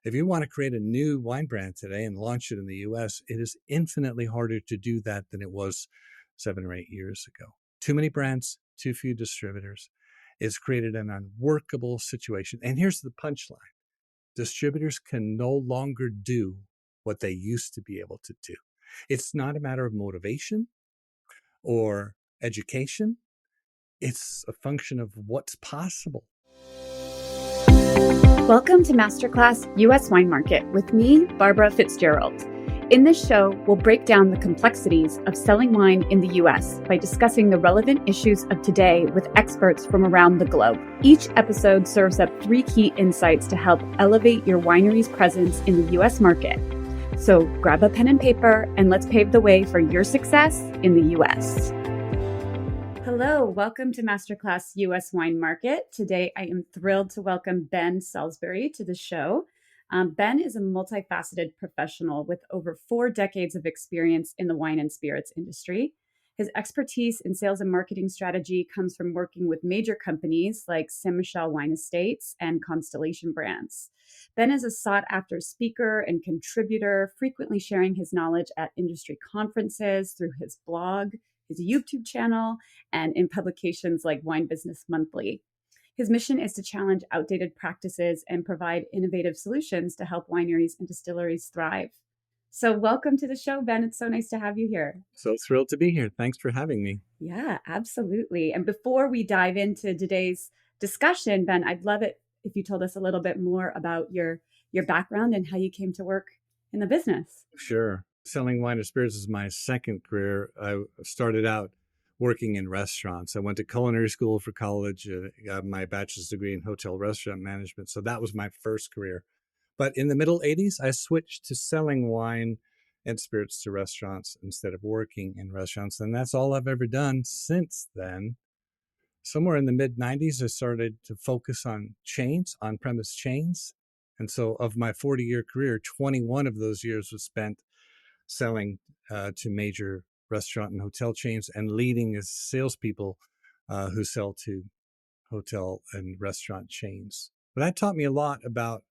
If you want to create a new wine brand today and launch it in the US, it is infinitely harder to do that than it was 7 or 8 years ago. Too many brands, too few distributors. It's created an unworkable situation. And here's the punchline: distributors can no longer do what they used to be able to do. It's not a matter of motivation or education, it's a function of what's possible. Welcome to Masterclass US Wine Market with me, Barbara Fitzgerald. In this show, we'll break down the complexities of selling wine in the US by discussing the relevant issues of today with experts from around the globe. Each episode serves up 3 key insights to help elevate your winery's presence in the US market. So grab a pen and paper and let's pave the way for your success in the US. Hello, welcome to Masterclass US Wine Market. Today, I am thrilled to welcome Ben Salisbury to the show. Ben is a multifaceted professional with over 4 decades of experience in the wine and spirits industry. His expertise in sales and marketing strategy comes from working with major companies like Saint Michel Wine Estates and Constellation brands. Ben is a sought-after speaker and contributor, frequently sharing his knowledge at industry conferences through his blog, his YouTube channel, and in publications like Wine Business Monthly. His mission is to challenge outdated practices and provide innovative solutions to help wineries and distilleries thrive. So welcome to the show, Ben. It's so nice to have you here. So thrilled to be here. Thanks for having me. Yeah, absolutely. And before we dive into today's discussion, Ben, I'd love it if you told us a little bit more about your background and how you came to work in the business. Sure. Selling wine and spirits is my second career. I started out working in restaurants. I went to culinary school for college, got my bachelor's degree in hotel restaurant management. So that was my first career. But in the middle 80s, I switched to selling wine and spirits to restaurants instead of working in restaurants. And that's all I've ever done since then. Somewhere in the mid 90s, I started to focus on chains, on premise chains. And so of my 40-year career, 21 of those years was spent selling to major restaurant and hotel chains and leading as salespeople who sell to hotel and restaurant chains. But that taught me a lot about,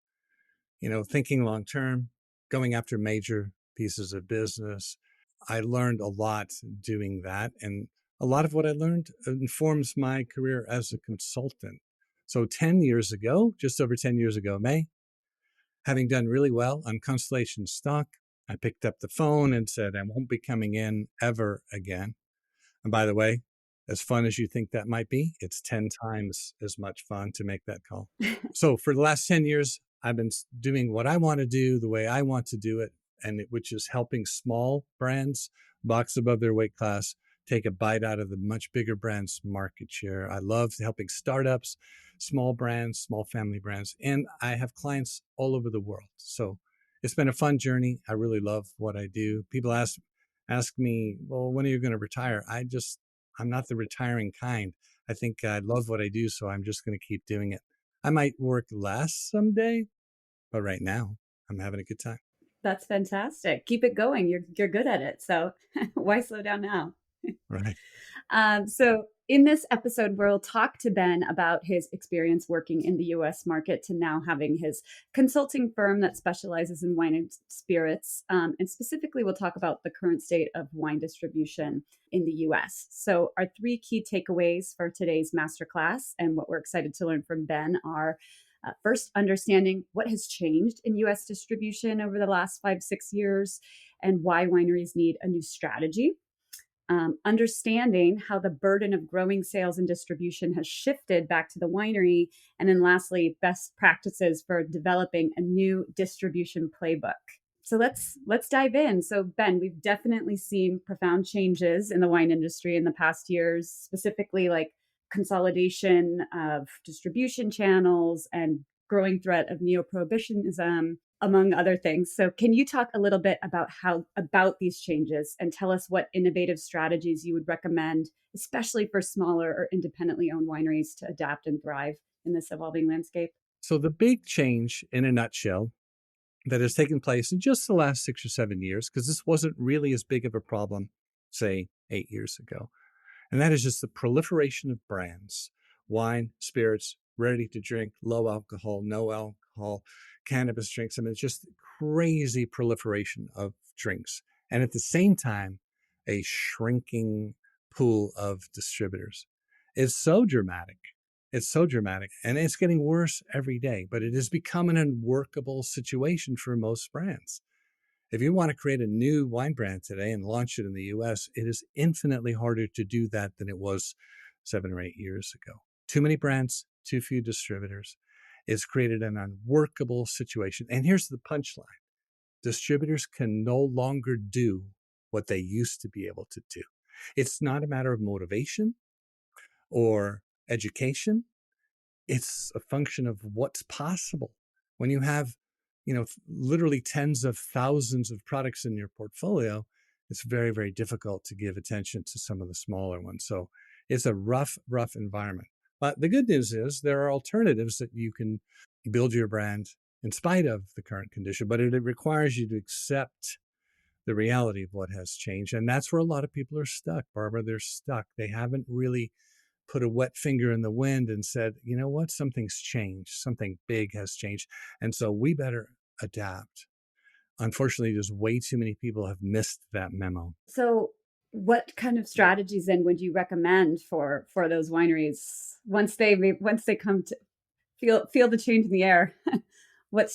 thinking long term, going after major pieces of business. I learned a lot doing that. And a lot of what I learned informs my career as a consultant. So 10 years ago, just over 10 years ago, May, having done really well on Constellation stock, I picked up the phone and said, I won't be coming in ever again. And by the way, as fun as you think that might be, it's 10 times as much fun to make that call. So for the last 10 years, I've been doing what I want to do, the way I want to do it, which is helping small brands box above their weight class, take a bite out of the much bigger brands' market share. I love helping startups, small brands, small family brands, and I have clients all over the world. So it's been a fun journey. I really love what I do. People ask me, well, when are you going to retire? I'm not the retiring kind. I think I love what I do, so I'm just going to keep doing it. I might work less someday, but right now I'm having a good time. That's fantastic. Keep it going. You're good at it. So why slow down now? Right. So in this episode, we'll talk to Ben about his experience working in the US market to now having his consulting firm that specializes in wine and spirits. And specifically, we'll talk about the current state of wine distribution in the US. So our 3 key takeaways for today's masterclass and what we're excited to learn from Ben are first, understanding what has changed in US distribution over the last 5-6 years and why wineries need a new strategy. Understanding how the burden of growing sales and distribution has shifted back to the winery. And then lastly, best practices for developing a new distribution playbook. So let's dive in. So Ben, we've definitely seen profound changes in the wine industry in the past years, specifically like consolidation of distribution channels and growing threat of neo-prohibitionism, among other things. So can you talk a little bit about these changes and tell us what innovative strategies you would recommend, especially for smaller or independently owned wineries to adapt and thrive in this evolving landscape? So the big change in a nutshell that has taken place in just the last 6 or 7 years, because this wasn't really as big of a problem, say 8 years ago, and that is just the proliferation of brands, wine, spirits, ready to drink, low alcohol, no alcohol, alcohol, cannabis drinks. I mean, it's just crazy proliferation of drinks. And at the same time, a shrinking pool of distributors. It's so dramatic. It's so dramatic. And it's getting worse every day, but it has become an unworkable situation for most brands. If you want to create a new wine brand today and launch it in the US, it is infinitely harder to do that than it was 7 or 8 years ago. Too many brands, too few distributors. It's created an unworkable situation. And here's the punchline: distributors can no longer do what they used to be able to do. It's not a matter of motivation or education. It's a function of what's possible. When you have, literally tens of thousands of products in your portfolio, it's very, very difficult to give attention to some of the smaller ones. So it's a rough, rough environment. But the good news is there are alternatives that you can build your brand in spite of the current condition, but it requires you to accept the reality of what has changed. And that's where a lot of people are stuck, Barbara. They're stuck. They haven't really put a wet finger in the wind and said, you know what, something's changed, something big has changed. And so we better adapt. Unfortunately, just way too many people have missed that memo. So what kind of strategies then would you recommend for those wineries once they come to feel the change in the air? What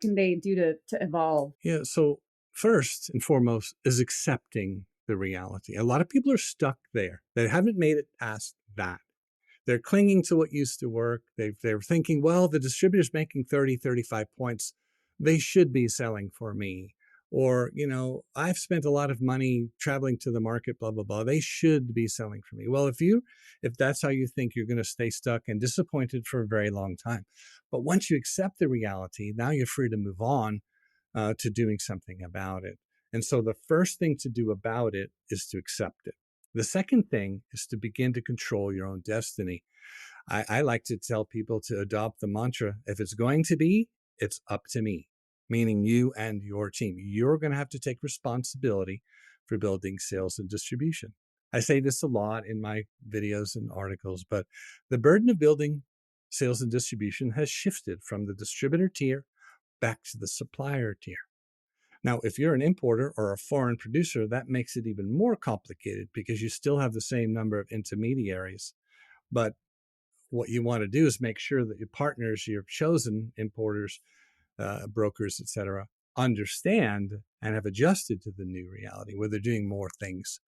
can they do to evolve? Yeah. So first and foremost is accepting the reality. A lot of people are stuck there. They haven't made it past that. They're clinging to what used to work. They're thinking, well, the distributor's making 30, 35 points. They should be selling for me. Or, I've spent a lot of money traveling to the market, blah, blah, blah. They should be selling for me. Well, if that's how you think, you're going to stay stuck and disappointed for a very long time. But once you accept the reality, now you're free to move on to doing something about it. And so the first thing to do about it is to accept it. The second thing is to begin to control your own destiny. I like to tell people to adopt the mantra: if it's going to be, it's up to me, meaning you and your team. You're going to have to take responsibility for building sales and distribution. I say this a lot in my videos and articles, but the burden of building sales and distribution has shifted from the distributor tier back to the supplier tier. Now, if you're an importer or a foreign producer, that makes it even more complicated because you still have the same number of intermediaries. But what you want to do is make sure that your partners, your chosen importers, brokers, etc., understand and have adjusted to the new reality where they're doing more things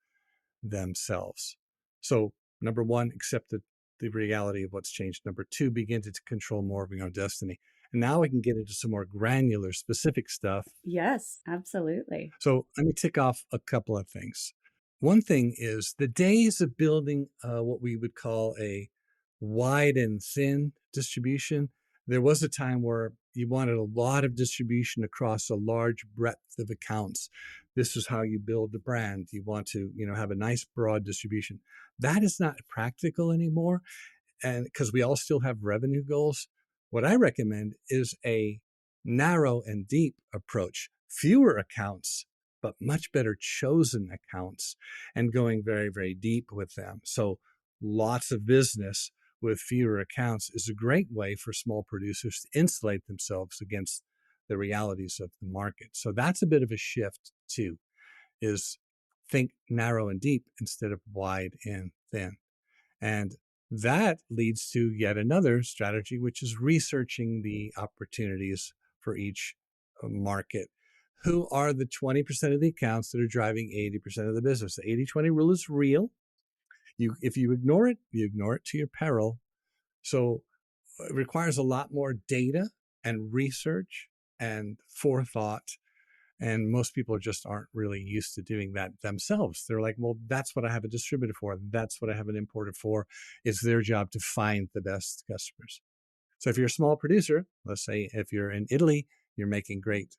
themselves. So, number one, accept the reality of what's changed. Number two, begin to control more of your own destiny. And now we can get into some more granular, specific stuff. Yes, absolutely. So let me tick off a couple of things. One thing is the days of building what we would call a wide and thin distribution. There was a time where you wanted a lot of distribution across a large breadth of accounts. This is how you build the brand. You want to, have a nice broad distribution. That is not practical anymore. And because we all still have revenue goals, what I recommend is a narrow and deep approach. Fewer accounts, but much better chosen accounts, and going very, very deep with them. So lots of business with fewer accounts is a great way for small producers to insulate themselves against the realities of the market. So that's a bit of a shift too, is think narrow and deep instead of wide and thin. And that leads to yet another strategy, which is researching the opportunities for each market. Who are the 20% of the accounts that are driving 80% of the business? The 80-20 rule is real. If you ignore it to your peril. So it requires a lot more data and research and forethought. And most people just aren't really used to doing that themselves. They're like, well, that's what I have a distributor for. That's what I have an importer for. It's their job to find the best customers. So if you're a small producer, let's say if you're in Italy, you're making great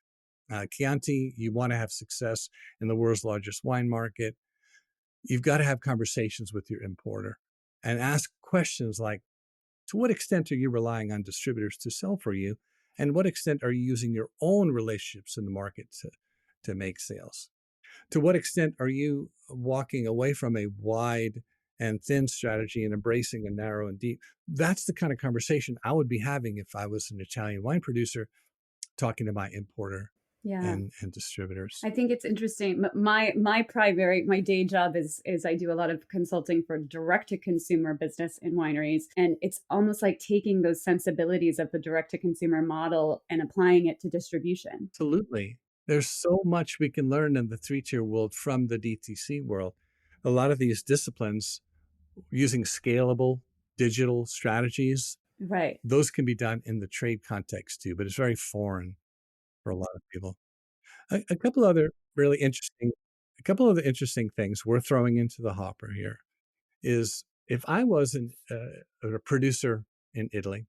Chianti, you want to have success in the world's largest wine market, you've got to have conversations with your importer and ask questions like, to what extent are you relying on distributors to sell for you? And what extent are you using your own relationships in the market to make sales? To what extent are you walking away from a wide and thin strategy and embracing a narrow and deep. That's the kind of conversation I would be having if I was an Italian wine producer talking to my importer Yeah. and distributors. I think it's interesting. My day job is I do a lot of consulting for direct to consumer business in wineries, and it's almost like taking those sensibilities of the direct to consumer model and applying it to distribution. Absolutely. There's so much we can learn in the three-tier world from the DTC world. A lot of these disciplines using scalable digital strategies, Right. those can be done in the trade context too, but it's very foreign for a lot of people. A couple other really interesting, a couple of the interesting things we're throwing into the hopper here is if I was a producer in Italy,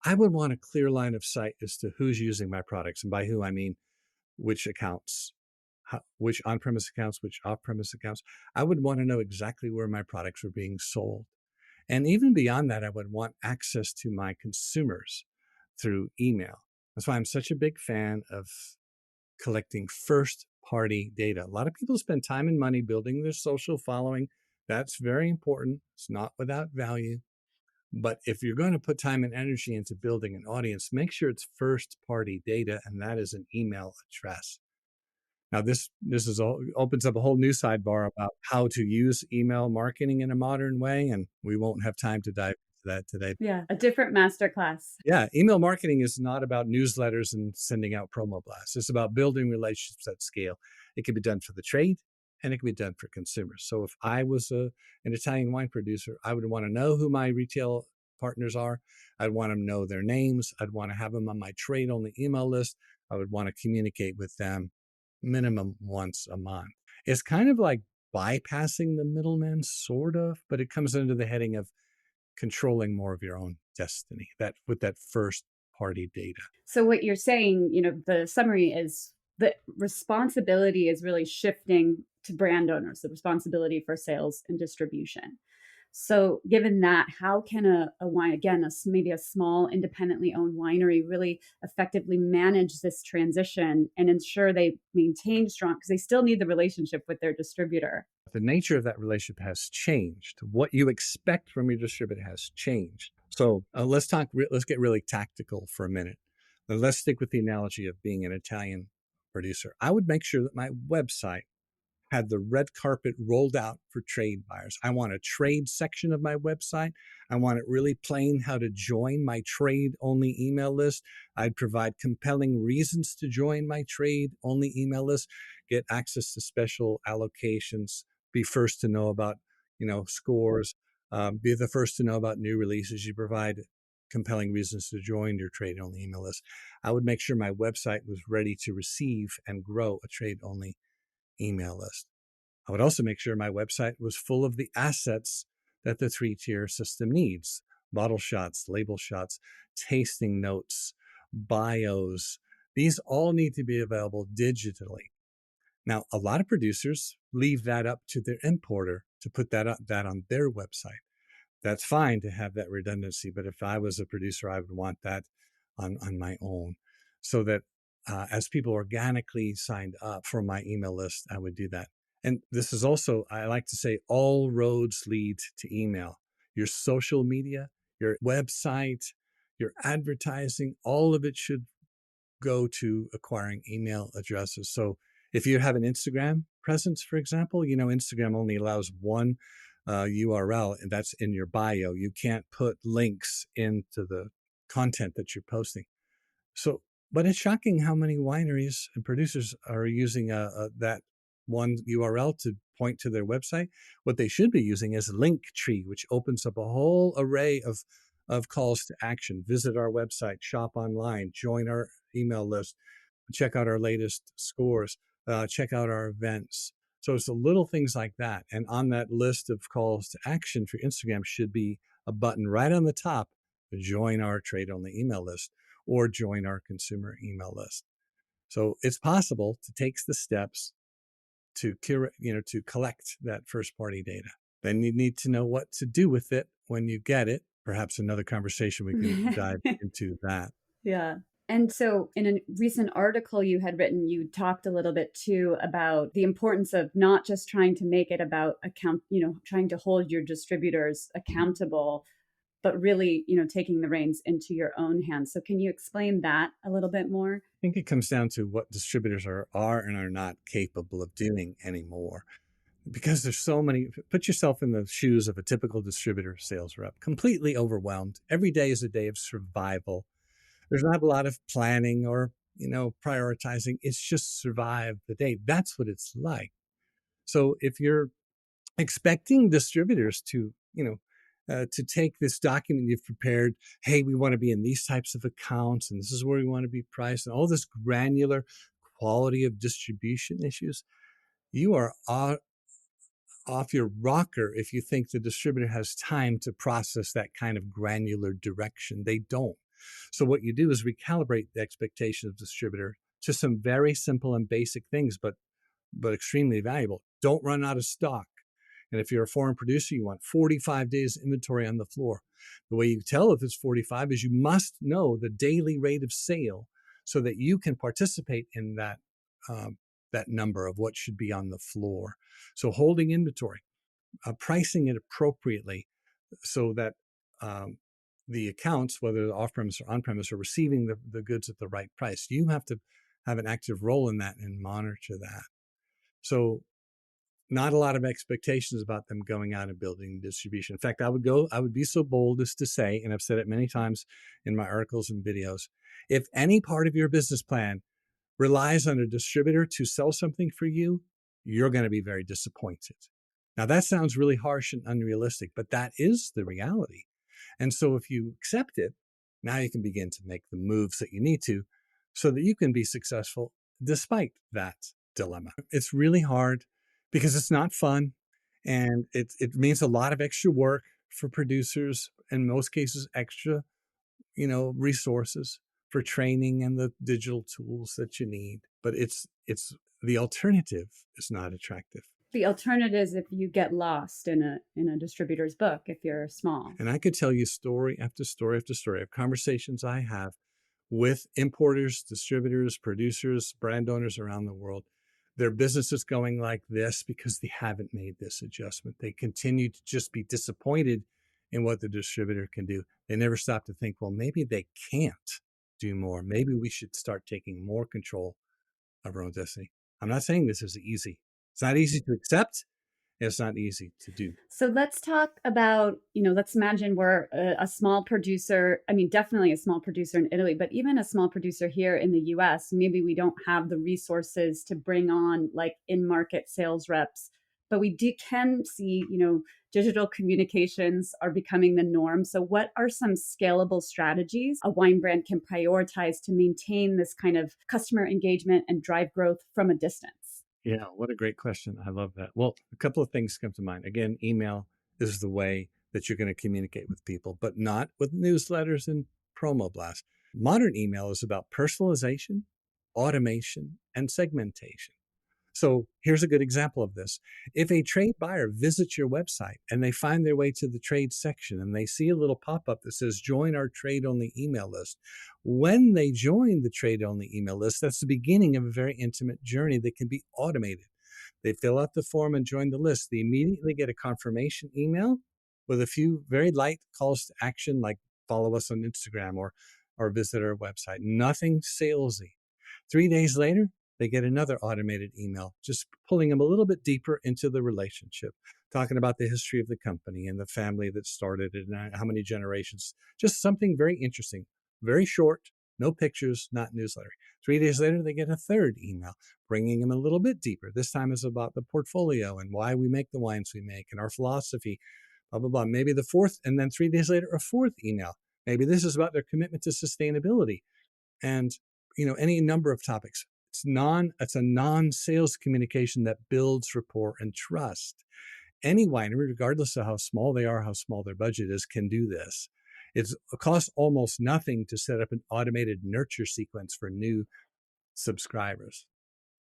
I would want a clear line of sight as to who's using my products. And by who, I mean which accounts, which on-premise accounts, which off-premise accounts. I would want to know exactly where my products were being sold. And even beyond that, I would want access to my consumers through email. That's why I'm such a big fan of collecting first party data. A lot of people spend time and money building their social following. That's very important. It's not without value. But if you're going to put time and energy into building an audience, make sure it's first party data, and that is an email address. Now, this is all opens up a whole new sidebar about how to use email marketing in a modern way, and we won't have time to dive into that today. Yeah, a different masterclass. Yeah, email marketing is not about newsletters and sending out promo blasts. It's about building relationships at scale. It can be done for the trade and it can be done for consumers. So if I was an Italian wine producer, I would want to know who my retail partners are. I'd want to know their names. I'd want to have them on my trade only email list. I would want to communicate with them minimum once a month. It's kind of like bypassing the middleman, sort of, but it comes under the heading of controlling more of your own destiny, that with that first party data. So what you're saying, the summary is the responsibility is really shifting to brand owners, the responsibility for sales and distribution. So given that, how can a wine, again, maybe a small independently owned winery really effectively manage this transition and ensure they maintain strong, because they still need the relationship with their distributor? The nature of that relationship has changed. What you expect from your distributor has changed. So let's get really tactical for a minute. Let's stick with the analogy of being an Italian producer. I would make sure that my website had the red carpet rolled out for trade buyers. I want a trade section of my website. I want it really plain how to join my trade only email list. I'd provide compelling reasons to join my trade only email list, get access to special allocations, be first to know about, scores, be the first to know about new releases. You provide compelling reasons to join your trade only email list. I would make sure my website was ready to receive and grow a trade only email list. I would also make sure my website was full of the assets that the three-tier system needs: bottle shots, label shots, tasting notes, bios. These all need to be available digitally. Now, a lot of producers leave that up to their importer to put that on their website. That's fine to have that redundancy, but if I was a producer, I would want that on my own, so that as people organically signed up for my email list, I would do that. And this is also, I like to say, all roads lead to email. Your social media, your website, your advertising, all of it should go to acquiring email addresses. So if you have an Instagram presence, for example, Instagram only allows one URL, and that's in your bio. You can't put links into the content that you're posting. So, but it's shocking how many wineries and producers are using that one URL to point to their website. What they should be using is Linktree, which opens up a whole array of calls to action. Visit our website, shop online, join our email list, check out our latest scores, check out our events. So it's the little things like that. And on that list of calls to action for Instagram should be a button right on the top to join our trade only email list or join our consumer email list. So it's possible to take the steps to to collect that first party data. Then you need to know what to do with it when you get it. Perhaps another conversation we can dive into that. Yeah. And so, in a recent article you had written, you talked a little bit too about the importance of not just trying to make it about trying to hold your distributors accountable, but really, taking the reins into your own hands. So, can you explain that a little bit more? I think it comes down to what distributors are and are not capable of doing anymore. Because there's so many, put yourself in the shoes of a typical distributor sales rep, completely overwhelmed. Every day is a day of survival. There's not a lot of planning or, prioritizing. It's just survive the day. That's what it's like. So if you're expecting distributors to take this document you've prepared, hey, we want to be in these types of accounts, and this is where we want to be priced, and all this granular quality of distribution issues, you are off your rocker if you think the distributor has time to process that kind of granular direction. They don't. So what you do is recalibrate the expectation of the distributor to some very simple and basic things, but extremely valuable. Don't run out of stock. And if you're a foreign producer, you want 45 days inventory on the floor. The way you tell if it's 45 is you must know the daily rate of sale so that you can participate in that number of what should be on the floor. So holding inventory, pricing it appropriately so that the accounts, whether off-premise or on-premise, are receiving the goods at the right price. You have to have an active role in that and monitor that. So not a lot of expectations about them going out and building distribution. In fact, I would be so bold as to say, and I've said it many times in my articles and videos, if any part of your business plan relies on a distributor to sell something for you, you're going to be very disappointed. Now, that sounds really harsh and unrealistic, but that is the reality. And so if you accept it, now you can begin to make the moves that you need to so that you can be successful despite that dilemma. It's really hard because it's not fun, and it means a lot of extra work for producers, in most cases extra resources for training and the digital tools that you need. But it's the alternative is not attractive. The alternative is if you get lost in a distributor's book, if you're small. And I could tell you story after story after story of conversations I have with importers, distributors, producers, brand owners around the world. Their business is going like this because they haven't made this adjustment. They continue to just be disappointed in what the distributor can do. They never stop to think, well, maybe they can't do more. Maybe we should start taking more control of our own destiny. I'm not saying this is easy. It's not easy to accept. It's not easy to do. So let's talk about, let's imagine we're a small producer. I mean, definitely a small producer in Italy, but even a small producer here in the US, maybe we don't have the resources to bring on like in-market sales reps, but we can see, digital communications are becoming the norm. So what are some scalable strategies a wine brand can prioritize to maintain this kind of customer engagement and drive growth from a distance? Yeah, what a great question. I love that. Well, a couple of things come to mind. Again, email is the way that you're going to communicate with people, but not with newsletters and promo blasts. Modern email is about personalization, automation, and segmentation. So here's a good example of this. If a trade buyer visits your website and they find their way to the trade section and they see a little pop-up that says, join our trade-only email list. When they join the trade-only email list, that's the beginning of a very intimate journey that can be automated. They fill out the form and join the list. They immediately get a confirmation email with a few very light calls to action, like follow us on Instagram or visit our website. Nothing salesy. 3 days later, they get another automated email, just pulling them a little bit deeper into the relationship, talking about the history of the company and the family that started it and how many generations. Just something very interesting, very short, no pictures, not newsletter. 3 days later, they get a third email, bringing them a little bit deeper. This time is about the portfolio and why we make the wines we make and our philosophy, blah, blah, blah. Maybe the fourth, and then 3 days later, a fourth email. Maybe this is about their commitment to sustainability and, any number of topics. It's a non-sales communication that builds rapport and trust. Any winery, regardless of how small they are, how small their budget is, can do this. It costs almost nothing to set up an automated nurture sequence for new subscribers.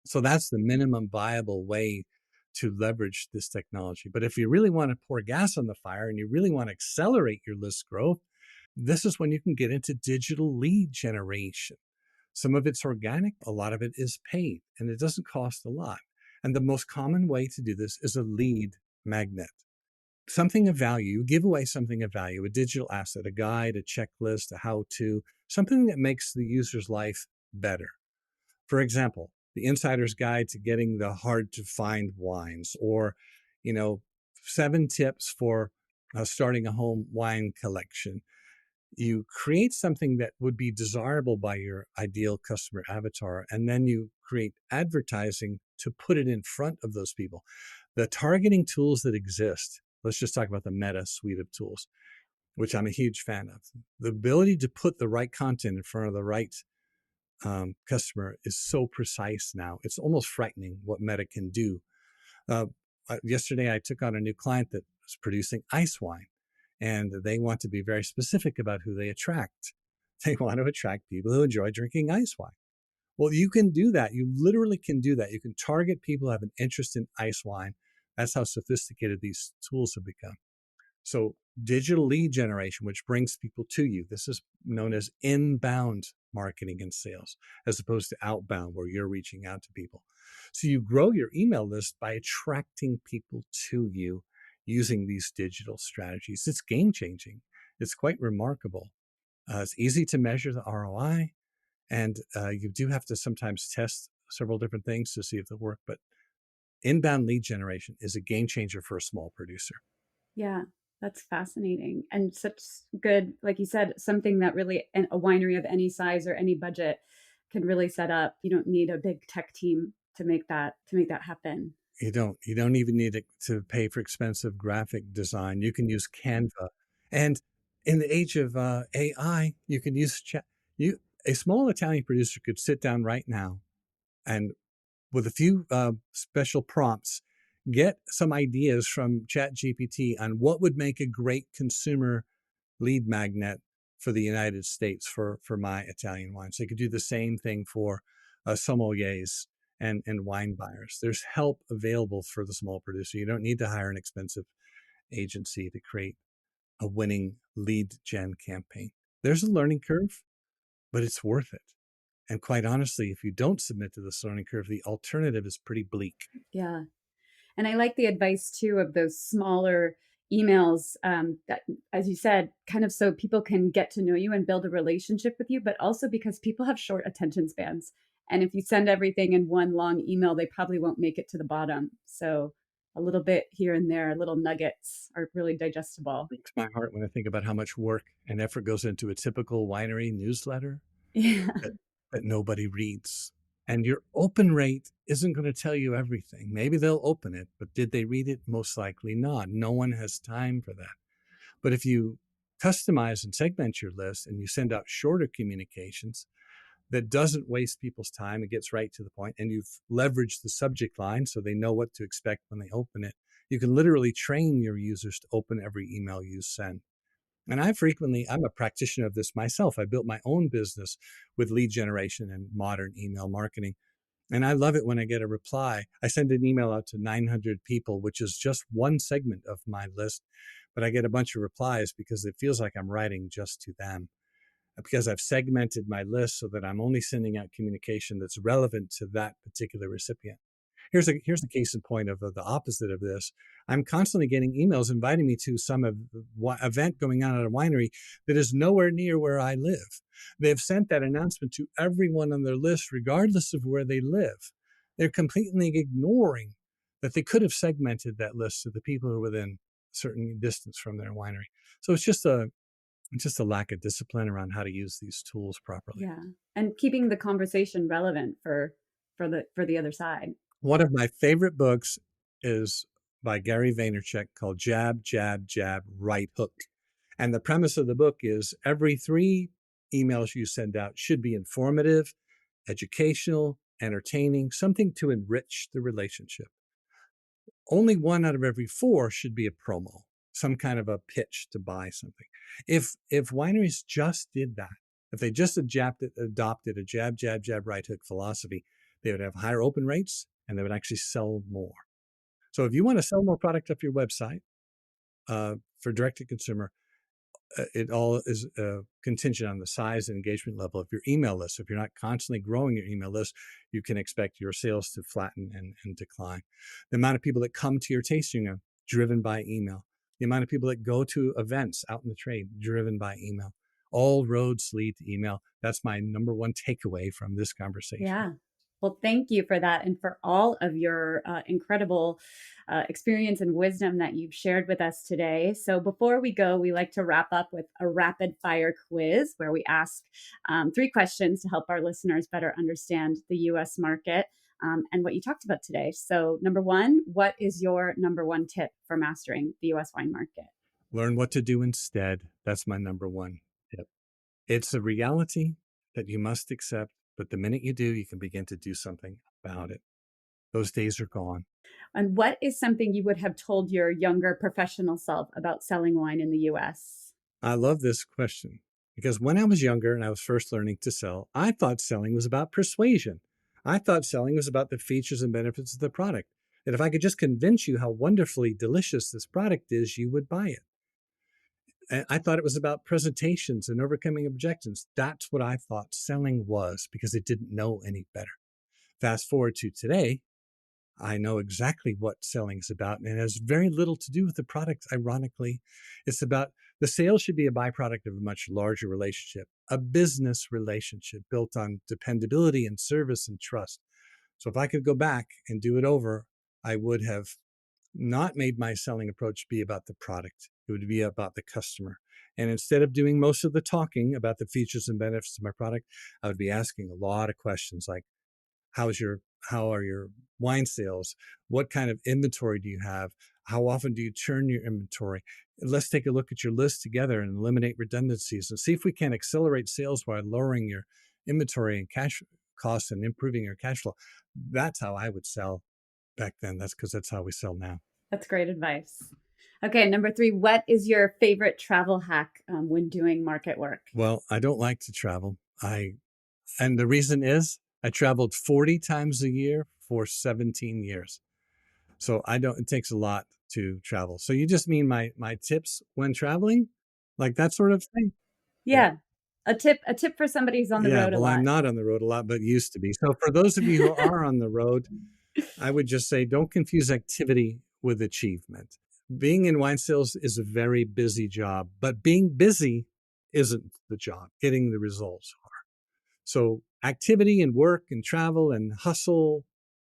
So that's the minimum viable way to leverage this technology. But if you really want to pour gas on the fire and you really want to accelerate your list growth, this is when you can get into digital lead generation. Some of it's organic, a lot of it is paid, and it doesn't cost a lot. And the most common way to do this is a lead magnet. Something of value, give away something of value, a digital asset, a guide, a checklist, a how to, something that makes the user's life better. For example, the insider's guide to getting the hard to find wines, or, you know, 7 tips for starting a home wine collection. You create something that would be desirable by your ideal customer avatar, and then you create advertising to put it in front of those people. The targeting tools that exist, let's just talk about the Meta suite of tools, which I'm a huge fan of. The ability to put the right content in front of the right customer is so precise now. It's almost frightening what Meta can do. Uh, Yesterday, I took on a new client that was producing ice wine, and they want to be very specific about who they attract. They want to attract people who enjoy drinking ice wine. Well, you can do that. You literally can do that. You can target people who have an interest in ice wine. That's how sophisticated these tools have become. So digital lead generation, which brings people to you, this is known as inbound marketing and sales, as opposed to outbound, where you're reaching out to people. So you grow your email list by attracting people to you using these digital strategies. It's game changing. It's quite remarkable. It's easy to measure the ROI, and you do have to sometimes test several different things to see if they work. But inbound lead generation is a game changer for a small producer. Yeah, that's fascinating. And such good, like you said, something that really a winery of any size or any budget can really set up. You don't need a big tech team to make that happen. You don't even need to pay for expensive graphic design. You can use Canva, and in the age of AI, you can use chat. You A small Italian producer could sit down right now and, with a few special prompts, get some ideas from ChatGPT on what would make a great consumer lead magnet for the United States for my Italian wines. They could do the same thing for sommeliers and wine buyers. There's help available for the small producer. You don't need to hire an expensive agency to create a winning lead gen campaign. There's a learning curve, but it's worth it. And quite honestly, if you don't submit to this learning curve, the alternative is pretty bleak. Yeah. And I like the advice too of those smaller emails that, as you said, kind of so people can get to know you and build a relationship with you, but also because people have short attention spans. And if you send everything in one long email, they probably won't make it to the bottom. So a little bit here and there, little nuggets are really digestible. Breaks my heart when I think about how much work and effort goes into a typical winery newsletter Yeah. that, that nobody reads. And your open rate isn't going to tell you everything. Maybe they'll open it, but did they read it? Most likely not. No one has time for that. But if you customize and segment your list and you send out shorter communications that doesn't waste people's time, it gets right to the point, and you've leveraged the subject line so they know what to expect when they open it, you can literally train your users to open every email you send. And I'm a practitioner of this myself. I built my own business with lead generation and modern email marketing. And I love it when I get a reply. I send an email out to 900 people, which is just one segment of my list, but I get a bunch of replies because it feels like I'm writing just to them, because I've segmented my list so that I'm only sending out communication that's relevant to that particular recipient. Here's a case in point of the opposite of this. I'm constantly getting emails inviting me to some event going on at a winery that is nowhere near where I live. They've sent that announcement to everyone on their list, regardless of where they live. They're completely ignoring that they could have segmented that list to the people who are within a certain distance from their winery. So it's just a lack of discipline around how to use these tools properly. Yeah. And keeping the conversation relevant for the other side. One of my favorite books is by Gary Vaynerchuk, called Jab, Jab, Jab, Right Hook. And the premise of the book is every 3 emails you send out should be informative, educational, entertaining, something to enrich the relationship. Only 1 out of every 4 should be a promo, some kind of a pitch to buy something. If wineries just did that, if they just adopted a jab, jab, jab, right hook philosophy, they would have higher open rates and they would actually sell more. So if you want to sell more product off your website for direct to consumer, it all is contingent on the size and engagement level of your email list. If you're not constantly growing your email list, you can expect your sales to flatten and decline. The amount of people that come to your tasting room, driven by email. The amount of people that go to events out in the trade, driven by email. All roads lead to email. That's my number one takeaway from this conversation. Yeah. Well, thank you for that and for all of your incredible experience and wisdom that you've shared with us today. So before we go, we like to wrap up with a rapid fire quiz where we ask 3 questions to help our listeners better understand the U.S. market and what you talked about today. So number 1, what is your number 1 tip for mastering the U.S. wine market? Learn what to do instead. That's my number 1 tip. It's a reality that you must accept. But the minute you do, you can begin to do something about it. Those days are gone. And what is something you would have told your younger professional self about selling wine in the U.S.? I love this question because when I was younger and I was first learning to sell, I thought selling was about persuasion. I thought selling was about the features and benefits of the product. That if I could just convince you how wonderfully delicious this product is, you would buy it. I thought it was about presentations and overcoming objections. That's what I thought selling was because I didn't know any better. Fast forward to today, I know exactly what selling is about, and it has very little to do with the product, ironically. It's about the sale should be a byproduct of a much larger relationship, a business relationship built on dependability and service and trust. So if I could go back and do it over, I would have not made my selling approach be about the product. It would be about the customer. And instead of doing most of the talking about the features and benefits of my product, I would be asking a lot of questions like, how are your wine sales? What kind of inventory do you have? How often do you turn your inventory? Let's take a look at your list together and eliminate redundancies and see if we can accelerate sales while lowering your inventory and cash costs and improving your cash flow. That's how I would sell back then. That's because that's how we sell now. That's great advice. Okay, number 3, what is your favorite travel hack when doing market work? Well, I don't like to travel. And the reason is I traveled 40 times a year for 17 years. So it takes a lot to travel. So you just mean my tips when traveling? Like that sort of thing? Yeah. A tip for somebody who's on the road a lot. Well, I'm not on the road a lot, but used to be. So for those of you who are on the road, I would just say don't confuse activity with achievement. Being in wine sales is a very busy job, but being busy isn't the job. Getting the results are. So activity and work and travel and hustle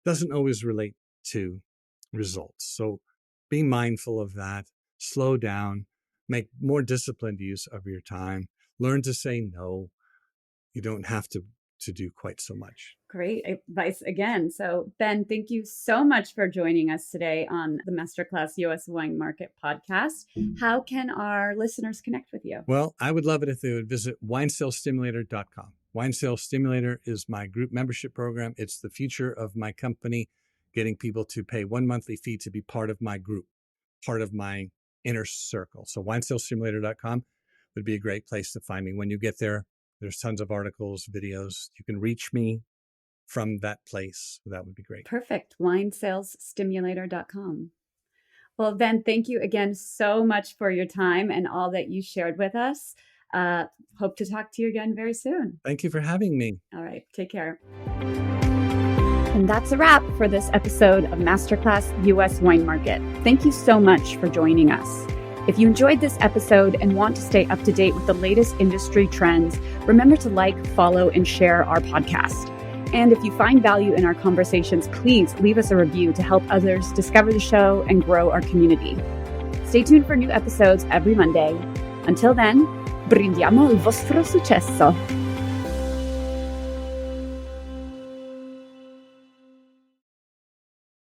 doesn't always relate to results. So be mindful of that. Slow down. Make more disciplined use of your time. Learn to say no. You don't have to do quite so much. Great advice again. So Ben, thank you so much for joining us today on the Masterclass US Wine Market podcast. How can our listeners connect with you? Well, I would love it if they would visit winesalestimulator.com. Wine Sales Stimulator is my group membership program. It's the future of my company, getting people to pay 1 monthly fee to be part of my group, part of my inner circle. So winesalestimulator.com would be a great place to find me. When you get there, there's tons of articles, videos. You can reach me from that place. That would be great. Perfect. winesalesstimulator.com. Well, Ben, thank you again so much for your time and all that you shared with us. Hope to talk to you again very soon. Thank you for having me. All right. Take care. And that's a wrap for this episode of Masterclass US Wine Market. Thank you so much for joining us. If you enjoyed this episode and want to stay up to date with the latest industry trends, remember to like, follow, and share our podcast. And if you find value in our conversations, please leave us a review to help others discover the show and grow our community. Stay tuned for new episodes every Monday. Until then, brindiamo il vostro successo.